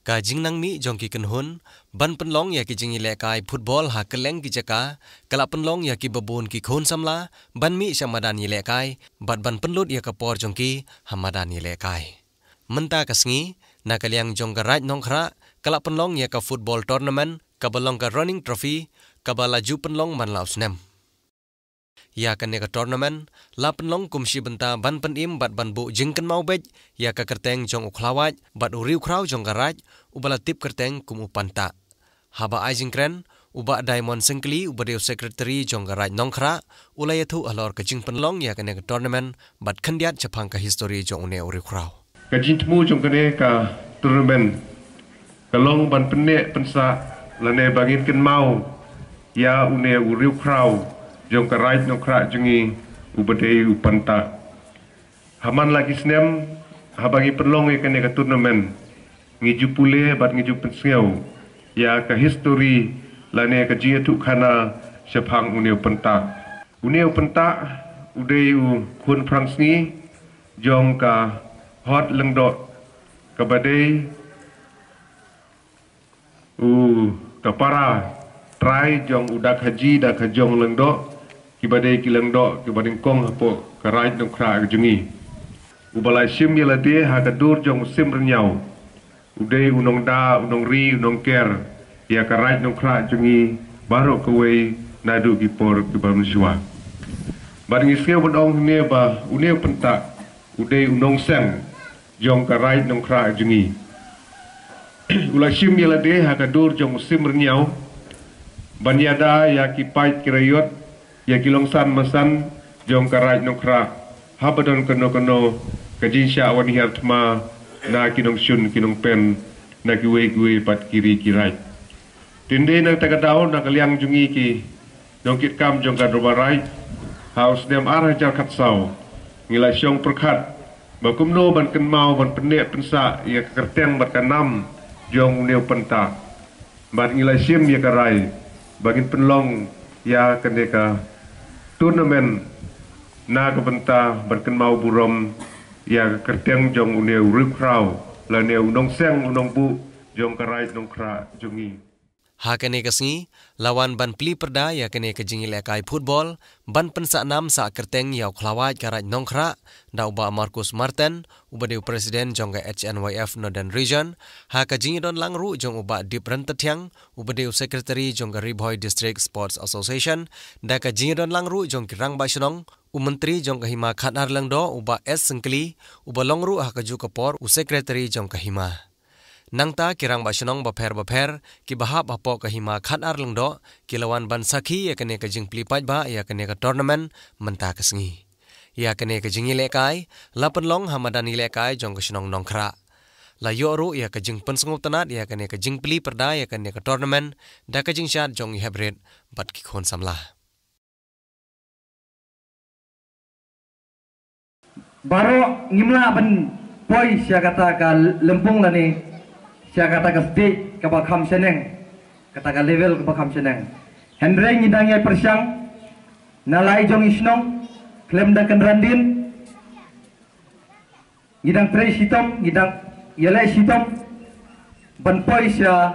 Ka jingnang mi jong ki kenhun ban penlong ya ki jingi lekai football ha keleng ki jaka kala penlong ya ki babun ki khon samla ban mi samadan ye lekai bat ban penlut ya ka por jong ki hamadan ye lekai menta kasngi na kalyang jong ka raj nongkhra kala penlong ya ka football tournament ka balong ka running trophy ka balaju penlong man lausnem ya ka ne ka tournament la penlong kumsi benta ban penim bat ban bu jingken mau bej ya ka kerteng jong ukhlawaj bat uriu krau jong ka raj ubala tip kerteng kum upanta haba aijingkren uba diamond sengkli uba deu secretary jong ka raj nongkhra ulayathu alor ka jing penlong ya ka ne ka tournament bat khandiat chapang ka history jong une uriu krau ka jingtmu jong ka ne ka tournament kalong ban penne pensa lane bangin ken mau ya une uriu krau jong karai nokra jungi ubadei upanta haman lagi snem habangi perlong ikan ka turnamen ngiju pule bat ngiju pensiau ya ka history lane ka jia tu khana syapang uneu penta udei u kun prangsni jong ka hot lengdot ka badai kapara try jong udak haji dak jong lengdot kibadai kilang dok kibading kong hapo karai nongkra jungi ubalai sim yalate hakadur jong sim renyau udai unong da unong ri unong ker ya karai nongkra jungi baru kawai nadu kipor kibam jua bading iskeu bodong ne ba uneu penta udai unong seng jong karai nongkra jungi ulai sim yalate hakadur jong sim renyau banyada ya kipai kirayot ya kilongsan masan jong karaj nokra habadon keno kajinsya wan hiartma na kinong syun kinong pen na kiwe pat kiri kirai tinde na tagadao na kalyang jungi ki dongkit kam jong kadrobarai haus nem arah jar katsau ngilai syong perkhat bakumno ban kenmau ban penek pensa ya kerteng bat kanam jong neu penta bat ngilai sim ya karai bagin penlong ya kendeka turnamen na kebenta berkenmau burom ya kerteng jong uneu rukrau la neu nong seng unong bu jong karai nongkra jungi ha kene kasngi lawan ban pli perda ya kene ka jingi lekai football ban pensa nam sa kerteng ya khlawaj karaj nongkra da uba Marcus Martin uba deu presiden jong ka HNYF Northern Region ha ka jingi don langru jong uba Dipran Tathyang uba deu secretary jong ka Ribhoi District Sports Association da ka jingi don langru jong ki Rang Baishnong Menteri jong ka hima khanar langdo uba S Sengkli uba longru ha ka ju kapor u secretary jong ka hima nangta kirang basyonong baper ki bahap apo kahima khat arlung do kilawan ban sakhi ya kene ka jing plipaj ba ya kene ka tournament menta kasngi ya kene ka jingi lekai lapan long hamadani lekai jong ka shnong nongkhra la yoru ya ka jing pensngup tanat ya kene ka jing pli perda ya kene ka tournament da ka jing shat jong hebred bat ki khon samla baro ngimla ban poi sia kata ka lempung lani sia kata ka state ka bakham seneng kata ka level ka bakham seneng hendrei ngidang yai persyang nalai jong isnong klem da kan randin ngidang trei sitom ngidang yalai sitom ban poi sia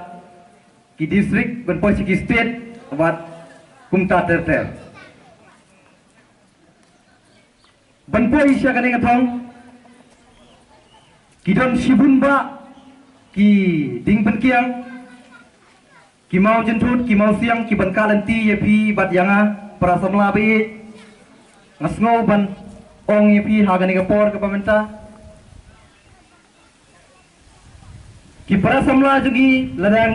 ki district ban poi ki state wat kumta terter ban poi sia kaneng thong kidon sibun ba ki ding pen kiang ki mau jentut ki mau siang ki ban kalanti ye pi bat yanga para samla bi ngasngo ban ong ye pi hagani ka por ka pamenta ki para samla jugi ladang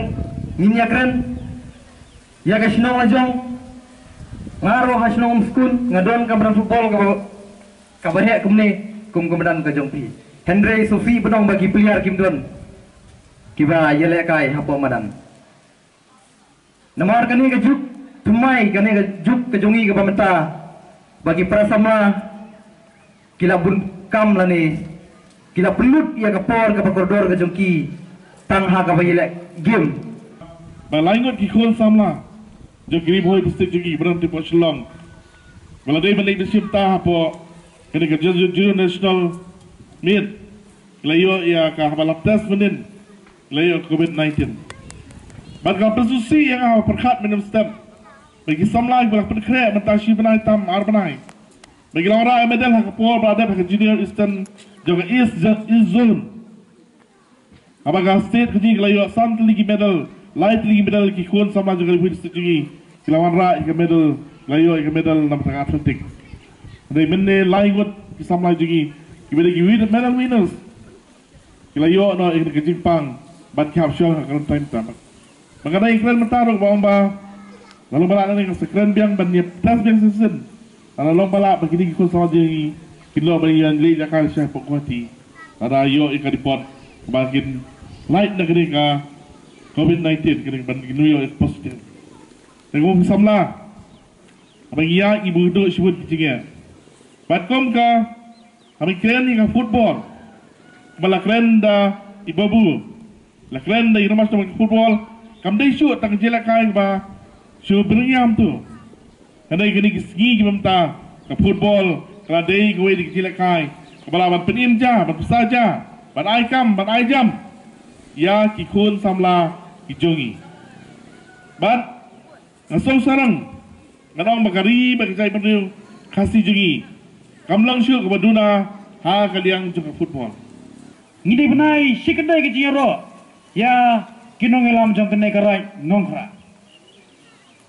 ninyakran ya ka shnong ajong ngaro hasnong skun ngadon ka bran football ka bahek kumne kum kemudian ka jongpi Henry Sofi benong bagi piliar kimdon kiba yele kai hapo madan namar kani ka juk tumai kani ka juk ke jongi ka pamenta bagi prasama kila bun kam lani kila pelut ya ka por ka koridor ka jongki tangha ka yele game balaingot ki khol samla jo Ribhoi district jogi berhenti po Shillong maladai balik leadership ta hapo kani ka junior national meet layo ya ka balap test menin layo COVID-19. Bagai persusi yang awak perkat minum stem. Bagi samlai belah perkret mentasi benai tam ar benai. Bagi orang medal hak Pol berada hak Junior Eastern juga East Zone. Apakah state kerja layo sant lagi medal, light lagi medal kikun sama juga lebih setuju. Kilawan ra ke medal layo ke medal nam tengah atletik. Dari mana lain kot samlai juga. Kita lagi medal winners. Kilayo no ikut ke Jepang. Bat kap syol hak time tam. Mengenai keren mentaruh bawa lalu balak ni sekeren biang banyak tas biang sesen. Lalu balak begini kikun sama jengi kilo bagian leh jakal syah pokwati. Ada ayo ikan dipot bagian light nak kena ka COVID-19 kena banding New York positif. Tengok samla. Abang ia ibu duduk sebut kecingnya. Batkom ka abang keren ni ka football. Balak keren dah ibabu. Lah keren dah irmas sama football. Kamdai shoot tak jelak kai ba. Shoot beriam tu. Kadai gini segi gimta ke football. Kalau dai gue di jelak kai. Kepala penim ja, besar ja. Ban aikam, ban aijam. Ya kikun samla kijongi. Ban ngasau sarang. Kadang bagari bagi saya berdua kasih jongi. Kamlang shoot kebaduna ha kaliang juga football. Ngidi benai sikadai ke jiro. Ya kinong elam jong kenai karai nongkra.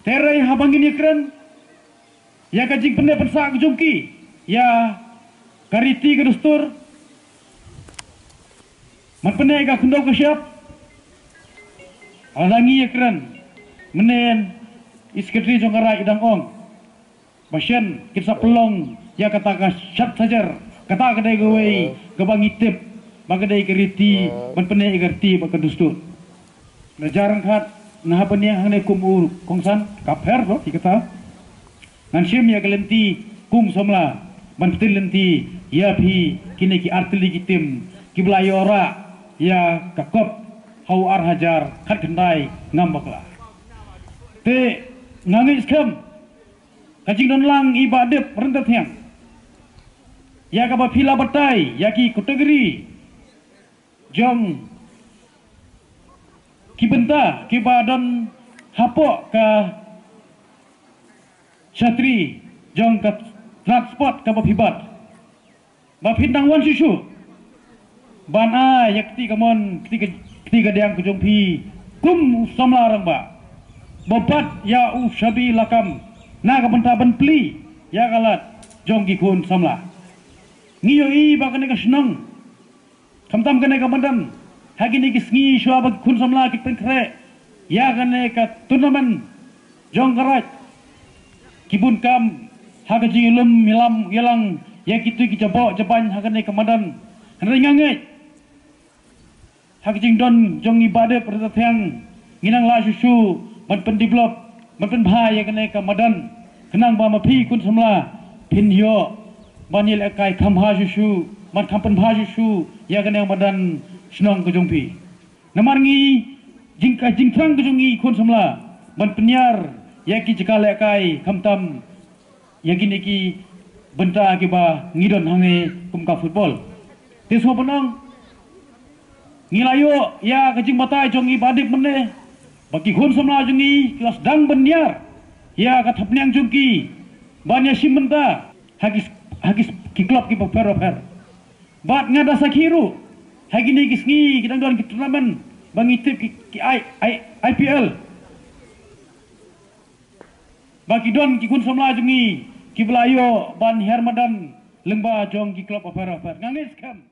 Terai habang ini keren. Ya kajik benda pensak jongki. Ya kariti ke dustur. Man penai ka kundau ke siap. Alangi ya keren. Menen isketri jong karai idang ong. Basyan kita pelong. Ya kata ka syat sajar. Kata kedai gawai kebangi tip. Bagadai kariti. Man penai ikarti baka dustur. Najarang kat nah apa ni yang hane kumur kongsan kapher lo dikata nan sim ya galenti kum somla ban petil lenti ya phi kini ki artili ki tim ki blayora ya kakop hau ar hajar khat kendai ngambakla te ngangi skam kajing don lang ibadep rendat yang ya ka ba phila batai ya ki kategori jong kibenta kibadan hapok ke syatri jong ke transport ke bapibat bapindang wan susu ban a yakti kamon ketiga diang kejongpi kum samlarang ba babat ya u syabi lakam na kabenta ban pli ya kalat jong gikun samla ngiyo i bakane ka senang kamtam kene ka badan Hagini kisngi syuabag kun samla kitpen kre ya kane ka turnamen jong karat kibun kam hagaji ilum milam yelang ya kitu ki jabo jaban hagane kamadan henry ngange hagajing don jong ibade perdatang nginang la susu man pen develop man pen bhai ya kane kamadan kenang ba mapi kun samla pin yo banil akai khamha susu man khampen bha susu ya kane kamadan senang kejongpi. Namarngi jingkrang kejongi kun samla ban penyar yaki cekal kai kamtam yaki neki benta akiba ngidon hange kumka football. Teso penang ngilayo ya kejing batai jongi badik mene bagi kun samla jongi kelas dang benyar ya katapnyang jongki banyak simenta hagis ki klub ki per bat ngada sakhiru Hagi ni kisngi kita doan kita turnamen bangi tip ki IPL. Bagi doan ki kun samla jungi ki belayo ban hermadan lengba jong ki klub afar ngangis kam.